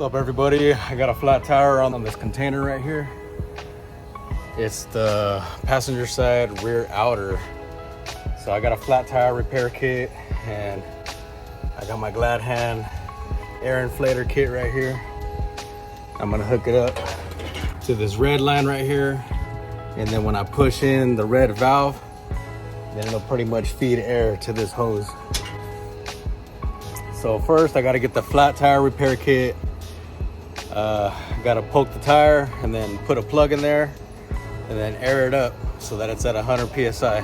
What's up, everybody? I got a flat tire on this container right here. It's the passenger side rear outer. So I got a flat tire repair kit, and I got my Glad Hand air inflator kit right here. I'm gonna hook it up to this red line right here, and then when I push in the red valve, then it'll pretty much feed air to this hose. So first I gotta get the flat tire repair kit. Gotta poke the tire and then put a plug in there and then air it up so that it's at 100 PSI.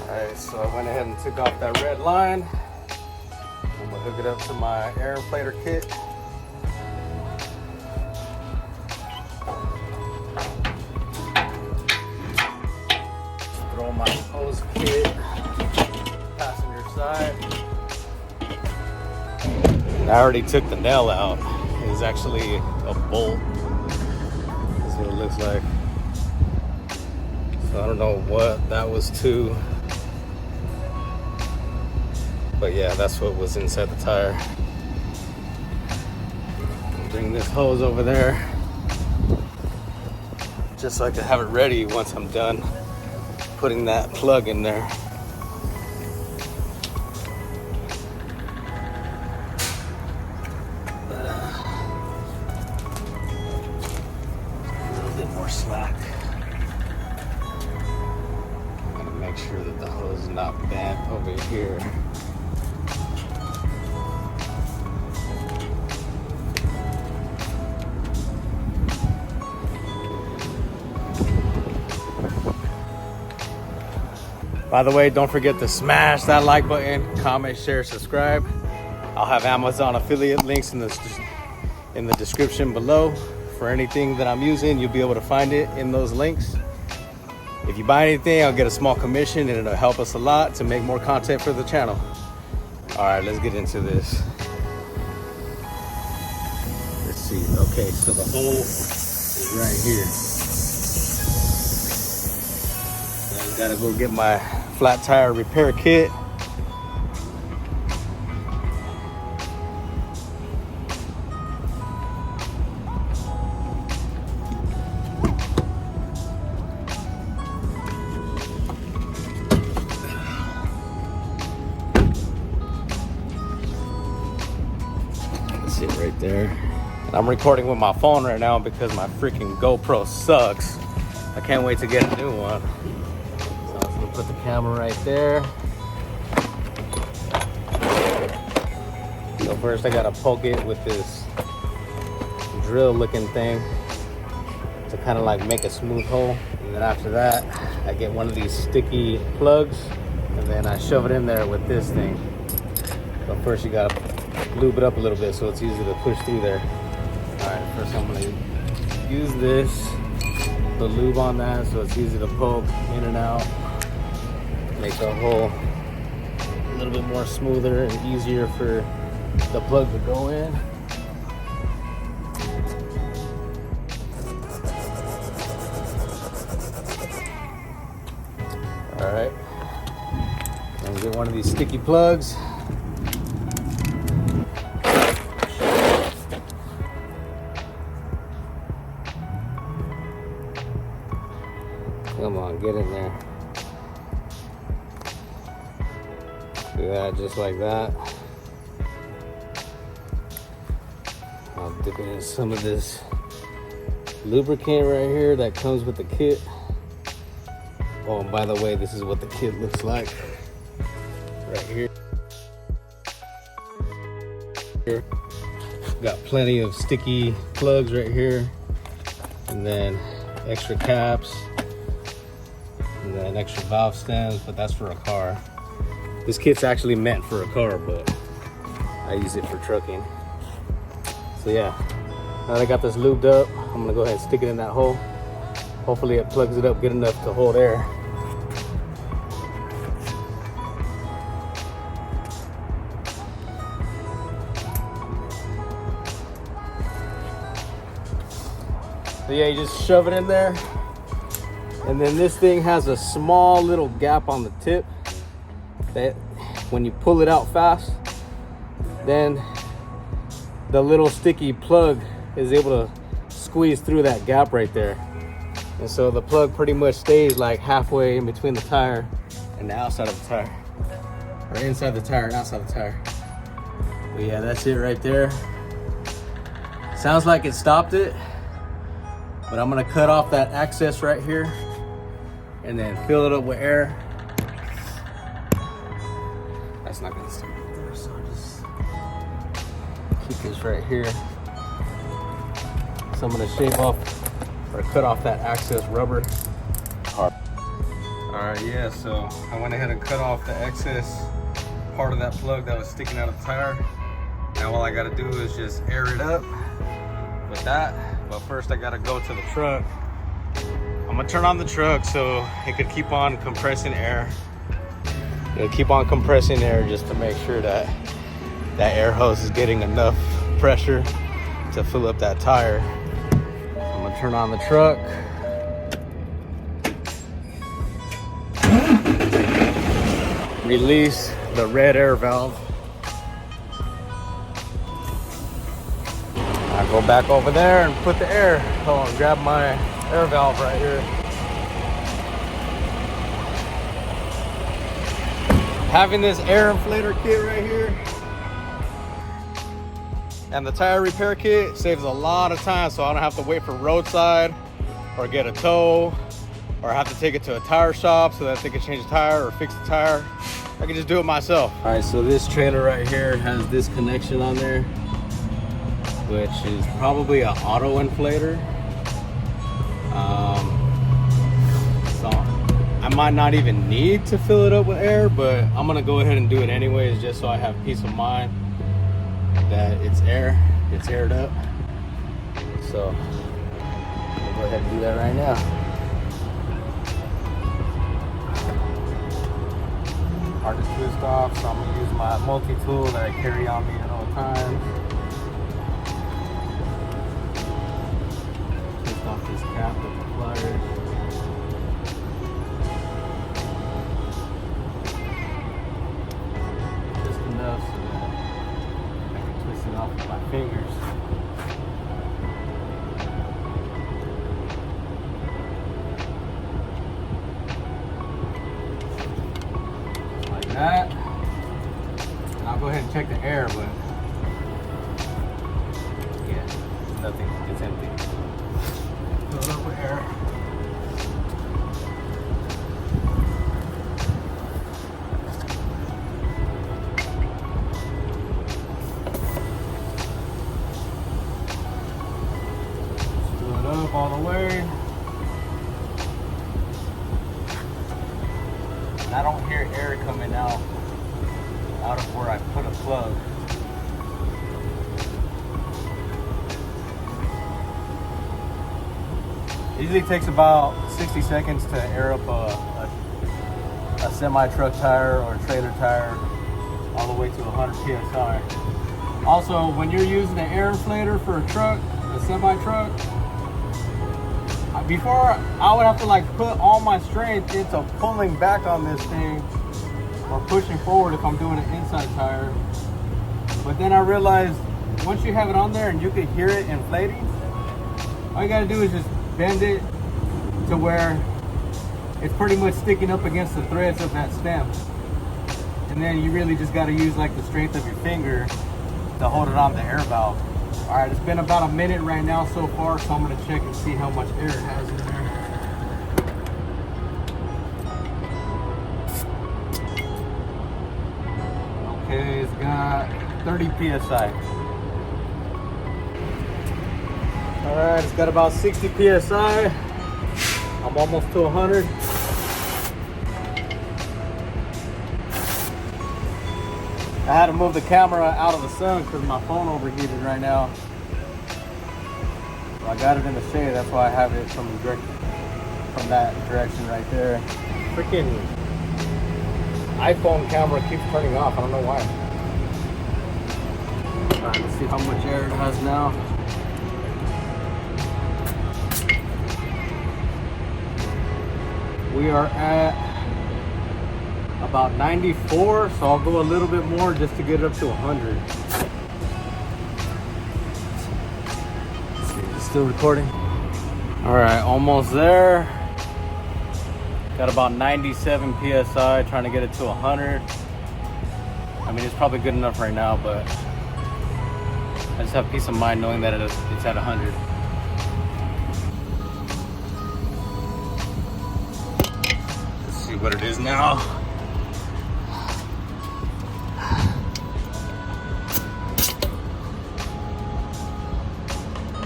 Alright, so I went ahead and took off that red line. I'm gonna hook it up to my air inflator kit. Throw my hose kit, passenger side. I already took the nail out. It's actually a bolt. That's what it looks like. So I don't know what that was to. But yeah, that's what was inside the tire. Bring this hose over there, just so I can have it ready once I'm done putting that plug in there. Slack. Gotta make sure that the hose is not bent over here. By the way, don't forget to smash that like button, comment, share, subscribe. I'll have Amazon affiliate links in the description below. For anything that I'm using, you'll be able to find it in those links. If you buy anything, I'll get a small commission, and it'll help us a lot to make more content for the channel. All right, let's get into this. Let's see. Okay, so the hole is right here. So I gotta go get my flat tire repair kit. Right there. And I'm recording with my phone right now because my freaking GoPro sucks. I can't wait to get a new one. So I'm gonna put the camera right there. So first I gotta poke it with this drill looking thing to kind of like make a smooth hole. And then after that, I get one of these sticky plugs and then I shove it in there with this thing. So first you gotta lube it up a little bit so it's easy to push through there. All right, first I'm gonna use this, the lube on that so it's easy to poke in and out, make the hole a little bit more smoother and easier for the plug to go in. All right, and get one of these sticky plugs. Come on, get in there. Do that just like that. I'll dip it in some of this lubricant right here that comes with the kit. Oh, and by the way, this is what the kit looks like right here. Got plenty of sticky plugs right here, and then extra caps. And then extra valve stems, but that's for a car. This kit's actually meant for a car, but I use it for trucking. So yeah, now that I got this lubed up, I'm gonna go ahead and stick it in that hole. Hopefully it plugs it up good enough to hold air. So yeah, you just shove it in there. And then this thing has a small little gap on the tip that when you pull it out fast, then the little sticky plug is able to squeeze through that gap right there. And so the plug pretty much stays like halfway in between the tire and the outside of the tire. Or inside the tire and outside the tire. But yeah, that's it right there. Sounds like it stopped it, but I'm gonna cut off that access right here and then fill it up with air. That's not gonna stop it there, so I'll just keep this right here. So I'm gonna shave off or cut off that access rubber. All right, yeah, so I went ahead and cut off the excess part of that plug that was sticking out of the tire. Now all I gotta do is just air it up with that. But first I gotta go to the truck. I'm gonna turn on the truck so it could keep on compressing air. It'll keep on compressing air just to make sure that that air hose is getting enough pressure to fill up that tire. I'm gonna turn on the truck. Release the red air valve. I go back over there and put the air. Hold on, grab my air valve right here. Having this air inflator kit right here and the tire repair kit saves a lot of time, so I don't have to wait for roadside or get a tow or have to take it to a tire shop so that they can change the tire or fix the tire. I can just do it myself. All right, so this trailer right here has this connection on there, which is probably an auto inflator. So I might not even need to fill it up with air, but I'm gonna go ahead and do it anyways, just so I have peace of mind that it's aired up. So I'll go ahead and do that right now. Hard to twist off, so I'm gonna use my multi-tool that I carry on me at all times. Twist off this cap with the pliers. Just enough so that I can twist it off with my fingers. That. And I'll go ahead and check the air, but yeah, nothing. It's empty. Fill it up with air. Fill it up all the way. I don't hear air coming out of where I put a plug. It usually takes about 60 seconds to air up a semi-truck tire or a trailer tire all the way to 100 PSI. Also, when you're using an air inflator for a truck, a semi-truck, before I would have to like put all my strength into pulling back on this thing or pushing forward if I'm doing an inside tire. But then I realized once you have it on there and you can hear it inflating, all you gotta do is just bend it to where it's pretty much sticking up against the threads of that stem. And then you really just gotta use like the strength of your finger to hold it on the air valve. All right, it's been about a minute right now so far, so I'm gonna check and see how much air it has in there. Okay, it's got 30 PSI. All right, it's got about 60 PSI. I'm almost to 100. I had to move the camera out of the sun because my phone overheated right now. So I got it in the shade, that's why I have it from that direction right there. Freaking iPhone camera keeps turning off, I don't know why. All right, let's see how much air it has now. We are at about 94, so I'll go a little bit more just to get it up to 100. still recording. All right, almost there. Got about 97 PSI, trying to get it to 100. I mean, it's probably good enough right now, but I just have peace of mind knowing that it's at 100. Let's see what it is now.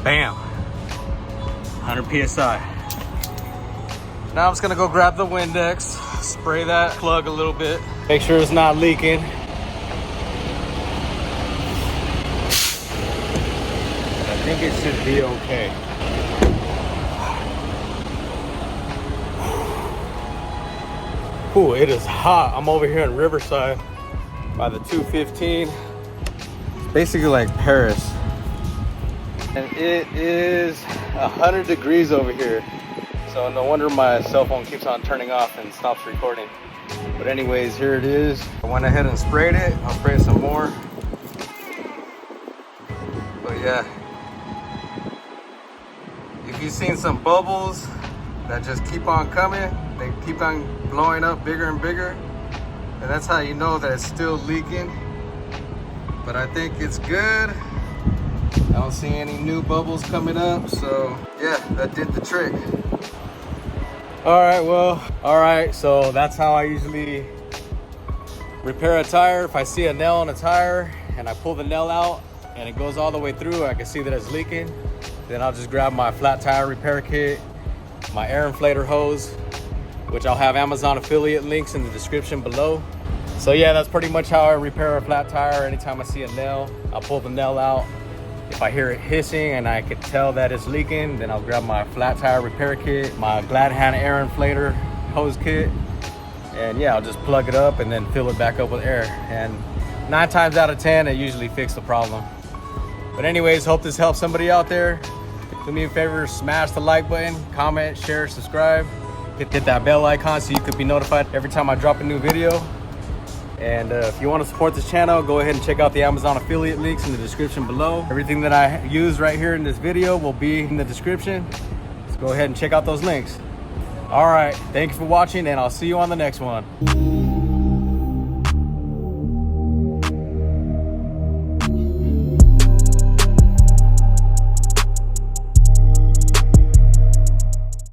Bam, 100 PSI. Now I'm just gonna go grab the Windex, spray that plug a little bit, make sure it's not leaking. I think it should be okay. Ooh, it is hot. I'm over here in Riverside by the 215. It's basically like Paris. And it is 100 degrees over here. So no wonder my cell phone keeps on turning off and stops recording. But anyways, here it is. I went ahead and sprayed it. I'll spray some more. But yeah, if you've seen some bubbles that just keep on coming, they keep on blowing up bigger and bigger, and that's how you know that it's still leaking. But I think it's good. I don't see any new bubbles coming up, so yeah, that did the trick. All right, so that's how I usually repair a tire. If I see a nail on a tire and I pull the nail out and it goes all the way through, I can see that it's leaking, then I'll just grab my flat tire repair kit, my air inflator hose, which I'll have Amazon affiliate links in the description below. So yeah, that's pretty much how I repair a flat tire. Anytime I see a nail, I'll pull the nail out. If I hear it hissing and I can tell that it's leaking, then I'll grab my flat tire repair kit, my Glad Hand air inflator hose kit, and yeah, I'll just plug it up and then fill it back up with air. And 9 times out of 10, it usually fixes the problem. But anyways, hope this helps somebody out there. Do me a favor, smash the like button, comment, share, subscribe. Hit that bell icon so you could be notified every time I drop a new video. And if you want to support this channel, go ahead and check out the Amazon affiliate links in the description below. Everything that I use right here in this video will be in the description. So go ahead and check out those links. All right, thank you for watching, and I'll see you on the next one.